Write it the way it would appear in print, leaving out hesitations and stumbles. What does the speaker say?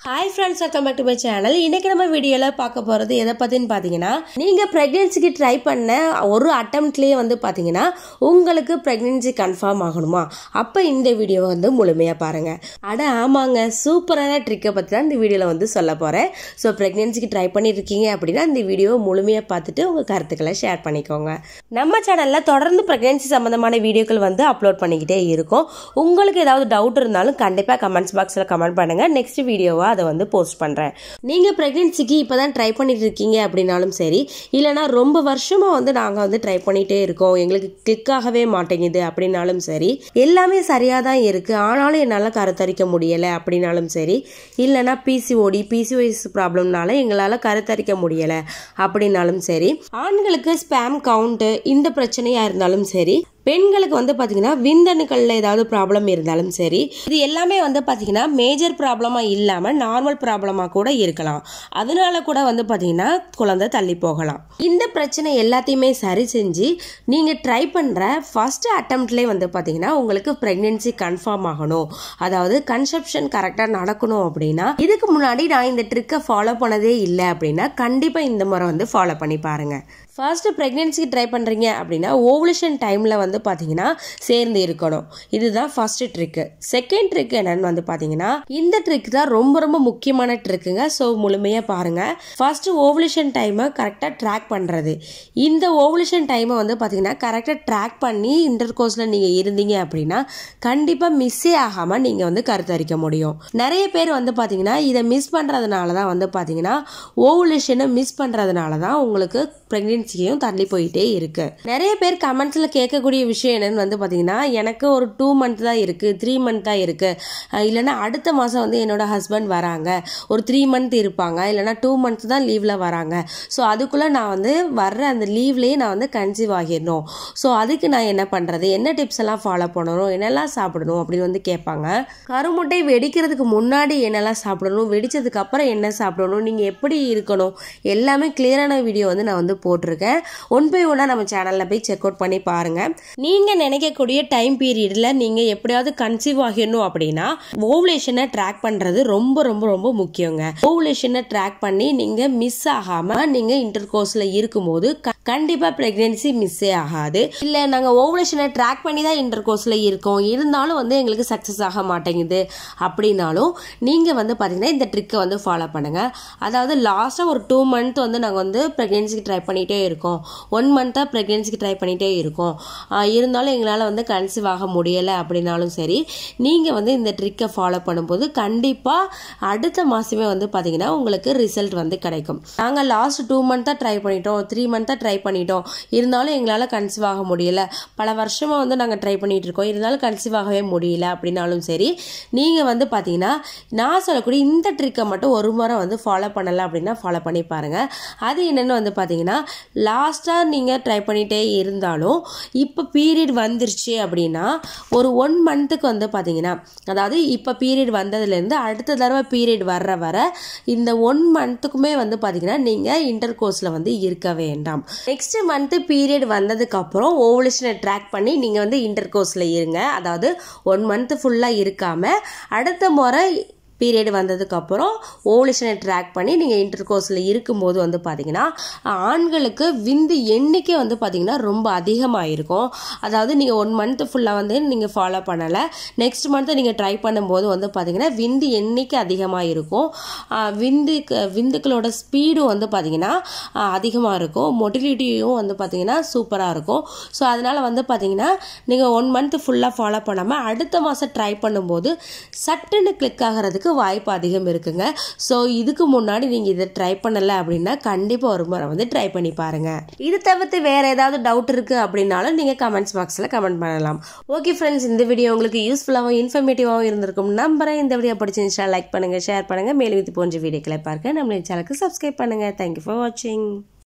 Hi friends, welcome back to my channel. இன்னைக்கு நம்ம வீடியோல பார்க்க போறது எதை பத்தின்னு பாத்தீங்கன்னா, நீங்க பிரெக்னன்சிக்கு ட்ரை பண்ண ஒரு அட்டெம்ப்ட்லயே பாத்தீங்கன்னா உங்களுக்கு பிரெக்னன்சி கன்ஃபார்ம் ஆகணுமா? அப்ப இந்த வீடியோவை முழுமையா பாருங்க. அட ஆமாங்க, சூப்பரான ட்ரிக்கை பத்தி தான் இந்த வீடியோல சொல்ல போறேன். சோ பிரெக்னன்சிக்கு ட்ரை பண்ணிருக்கீங்க அப்படின்னா இந்த வீடியோவை முழுமையா பார்த்துட்டு உங்க கருத்துக்களை ஷேர் பண்ணிக்கோங்க. நம்ம சேனல்ல தொடர்ந்து பிரெக்னன்சி சம்பந்தமான வீடியோக்கள் அப்லோட் பண்ணிக்கிட்டே இருக்கோம். உங்களுக்கு ஏதாவது டவுட் இருந்தாலும் கண்டிப்பா கமெண்ட்ஸ் பாக்ஸ்ல கமெண்ட் பண்ணுங்க. நெக்ஸ்ட் வீடியோவா அதை போஸ்ட் பண்றேன். நீங்க பிரெக்னன்சிக்கு இப்பதான் ட்ரை பண்ணிட்டு இருக்கீங்க அப்படின்னாலும் சரி, இல்லனா ரொம்ப வருஷமா நாங்க ட்ரை பண்ணிட்டே இருக்கோம், எங்களுக்கு கிளிக் ஆகவே மாட்டேங்குது அப்படின்னாலும் சரி, எல்லாமே சரியா தான் இருக்கு ஆனாலும் என்னால கருத்தரிக்க முடியல அப்படின்னாலும் சரி, இல்லனா பிசிஓஎஸ் ப்ராப்ளம்னால எங்களால கருத்தரிக்க முடியல அப்படின்னாலும் சரி, ஆண்களுக்கு ஸ்பேம் கவுண்ட் இந்த பிரச்சனையா இருந்தாலும் சரி, பெண்களுக்கு பாத்தீங்கன்னா விந்தணுக்கள்ல ஏதாவது ப்ராப்ளம் இருந்தாலும் சரி, இது எல்லாமே பாத்தீங்கன்னா மேஜர் ப்ராப்ளமா இல்லாம நார்மல் ப்ராப்ளமா கூட இருக்கலாம். அதனால கூட பாத்தீங்கன்னா குழந்தை தள்ளி போகலாம். இந்த பிரச்சனை எல்லாத்தையுமே சரி செஞ்சு நீங்க ட்ரை பண்ற ஃபர்ஸ்ட் அட்டெம்ப்ட்லயே பாத்தீங்கன்னா உங்களுக்கு பிரெக்னன்சி கன்ஃபார்ம் ஆகணும், அதாவது கன்செப்ஷன் கரெக்டா நடக்கணும் அப்படின்னா, இதுக்கு முன்னாடி நான் இந்த ட்ரிக்கை ஃபாலோ பண்ணதே இல்லை அப்படின்னா கண்டிப்பா இந்த முறை ஃபாலோ பண்ணி பாருங்க. ஃபர்ஸ்ட் பிரெக்னன்சிக்கு ட்ரை பண்றீங்க அப்படின்னா ஓவுலேஷன் டைம்ல பாத்தீங்கன்னா சேர்ந்து இருக்கணும். இதுதான் ஃபர்ஸ்ட் ட்ரிக். செகண்ட் ட்ரிக் என்னன்னு பாத்தீங்கன்னா, இந்த ட்ரிக் தான் ரொம்ப ரொம்ப முக்கியமான ட்ரிக்குங்க. சோ முழுமையா பாருங்க. ஃபர்ஸ்ட் ஓவுலேஷன் டைமை கரெக்டா ட்ராக் பண்றது. இந்த ஓவுலேஷன் டைமை பாத்தீங்கன்னா கரெக்டா ட்ராக் பண்ணி இன்டர்கோர்ஸ்ல நீங்க இருந்தீங்க அப்படின்னா கண்டிப்பா மிஸ்ஸே ஆகாம நீங்க கருத்தரிக்க முடியும். நிறைய பேர் பாத்தீங்கன்னா இதை மிஸ் பண்றதுனாலதான் பாத்தீங்கன்னா ஓவுலேஷனை மிஸ் பண்றதுனாலதான் உங்களுக்கு பிரெக்னன்சியும் தள்ளி போயிட்டே இருக்கு. நிறைய பேர் கமெண்ட்ஸ்ல கேட்கக்கூடிய விஷயம் என்னன்னு பாத்தீங்கன்னா, எனக்கு ஒரு 2 மந்த் தான் இருக்கு, 3 மந்த் தான் இருக்கு, இல்லைன்னா அடுத்த மாசம் என்னோட ஹஸ்பண்ட் வராங்க, ஒரு 3 மந்த் இருப்பாங்க, இல்லைன்னா 2 மந்த் தான் லீவ்ல வராங்க, ஸோ அதுக்குள்ள நான் வர்ற அந்த லீவ்லயே நான் கன்சீவ் ஆகிடணும், ஸோ அதுக்கு நான் என்ன பண்றது, என்ன டிப்ஸ் எல்லாம் ஃபாலோ பண்ணணும், என்னெல்லாம் சாப்பிடணும் அப்படின்னு கேட்பாங்க. கருமுட்டை வெடிக்கிறதுக்கு முன்னாடி என்னெல்லாம் சாப்பிடணும், வெடிச்சதுக்கு அப்புறம் என்ன சாப்பிடணும், நீங்க எப்படி இருக்கணும், எல்லாமே கிளியரான வீடியோ நான் போட்டிருக்கேன். ஒன் பை ஒன்னா நம்ம சேனல்ல போய் செக் அவுட் பண்ணி பாருங்க. நீங்க நினைக்கக்கூடிய டைம் பீரியட்ல நீங்க எப்படியாவது கன்சீவ் ஆகிடணும் அப்படின்னா ஓவுலேஷனை ட்ராக் பண்றது ரொம்ப ரொம்ப ரொம்ப முக்கியங்க. ஓவுலேஷனை ட்ராக் பண்ணி நீங்க மிஸ் ஆகாம நீங்க இன்டர்கோர்ஸ்ல இருக்கும்போது கண்டிப்பா பிரெக்னன்சி மிஸ்ஸே ஆகாது. இல்ல நாங்க ஓவுலேஷனை ட்ராக் பண்ணி தான் இன்டர்கோர்ஸ்ல இருக்கோம், இருந்தாலும் எங்களுக்கு சக்சஸ் ஆக மாட்டேங்குது அப்படின்னாலும் நீங்க பாத்தீங்கன்னா இந்த ட்ரிக்கை ஃபாலோ பண்ணுங்க. அதாவது லாஸ்டா ஒரு 2 மந்த் நாங்க பிரெக்னன்சிக்கு ட்ரை பண்ணிட்டே இருக்கோம், 1 மந்த்தா பிரெக்னன்சிக்கு ட்ரை பண்ணிட்டே இருக்கோம், இருந்தாலும் எங்களால் கன்சீவ் ஆக முடியலை அப்படின்னாலும் சரி, நீங்கள் இந்த ட்ரிக்கை ஃபாலோ பண்ணும்போது கண்டிப்பாக அடுத்த மாதமே பார்த்தீங்கன்னா உங்களுக்கு ரிசல்ட் கிடைக்கும். நாங்கள் லாஸ்ட் 2 மந்த்தாக ட்ரை பண்ணிட்டோம், 3 மந்த்தாக ட்ரை பண்ணிட்டோம், இருந்தாலும் எங்களால் கன்சீவ் ஆக முடியல, பல வருஷமாக நாங்கள் ட்ரை பண்ணிட்டு இருக்கோம், இருந்தாலும் கன்சீவ் ஆகவே முடியல அப்படின்னாலும் சரி, நீங்கள் பார்த்தீங்கன்னா நான் சொல்லக்கூடிய இந்த ட்ரிக்கை மட்டும் ஒரு முறை ஃபாலோ பண்ணலாம் அப்படின்னா ஃபாலோ பண்ணி பாருங்கள். அது என்னென்னு பார்த்தீங்கன்னா, லாஸ்ட்டாக நீங்கள் ட்ரை பண்ணிகிட்டே இருந்தாலும் இப்போ பீரியட் வந்துருச்சு அப்படின்னா ஒரு 1 மந்த்துக்கு பார்த்தீங்கன்னா, அதாவது இப்போ பீரியட் வந்ததுலேருந்து அடுத்த தடவை பீரியட் வர இந்த 1 மந்த்துக்குமே பார்த்தீங்கன்னா நீங்கள் இன்டர்கோர்ஸில் இருக்க வேண்டாம். நெக்ஸ்ட் மந்த் பீரியட் வந்ததுக்கு அப்புறம் ஓவுலேஷனை ட்ராக் பண்ணி நீங்கள் இன்டர்கோர்ஸில் இருங்க. அதாவது 1 மந்த் ஃபுல்லாக இருக்காம அடுத்த முறை பீரியட் வந்ததுக்கு அப்புறம் ஓவுலேஷனை ட்ராக் பண்ணி நீங்கள் இன்டர்கோர்ஸில் இருக்கும்போது பார்த்தீங்கன்னா ஆண்களுக்கு விந்து எண்ணிக்கை பார்த்தீங்கன்னா ரொம்ப அதிகமாக இருக்கும். அதாவது நீங்கள் 1 மந்த் ஃபுல்லாக நீங்கள் ஃபாலோ பண்ணலை, நெக்ஸ்ட் மந்த் நீங்கள் ட்ரை பண்ணும்போது பார்த்தீங்கன்னா விந்து எண்ணிக்கை அதிகமாக இருக்கும், விந்துக்களோட ஸ்பீடும் பார்த்தீங்கன்னா அதிகமாக இருக்கும், மொட்டிலிட்டியும் பார்த்தீங்கன்னா சூப்பராக இருக்கும். ஸோ அதனால் பார்த்தீங்கன்னா நீங்கள் 1 மந்த் ஃபுல்லாக ஃபாலோ பண்ணாமல் அடுத்த மாதம் ட்ரை பண்ணும்போது சட்டுன்னு கிளிக் ஆகிறதுக்கு வாய்ப்பு அதிகம் இருக்குங்க. சோ இதுக்கு முன்னாடி நீங்க இதை ட்ரை பண்ணல அப்படின்னா கண்டிப்பா ஒரு முறை ட்ரை பண்ணி பாருங்க. இது தவிர்த்து வேற ஏதாவது டவுட் இருக்கு அப்படின்னாலும் நீங்க கமெண்ட்ஸ் பாக்ஸ்ல கமெண்ட் பண்ணலாம். ஓகே ஃப்ரெண்ட்ஸ், இந்த வீடியோ உங்களுக்கு யூஸ்ஃபுல்லாகவும் இன்ஃபர்மேட்டிவாகவும் இருந்திருக்கும் நம்புறேன். இந்த வீடியோ பிடிச்சிருந்துச்சா லைக் பண்ணுங்க, ஷேர் பண்ணுங்க, மேலும் இது போன்ற வீடியோக்களை பார்க்க நம்ம சேனலுக்கு சப்ஸ்கிரைப் பண்ணுங்க. தேங்க்யூ ஃபார் வாட்சிங்.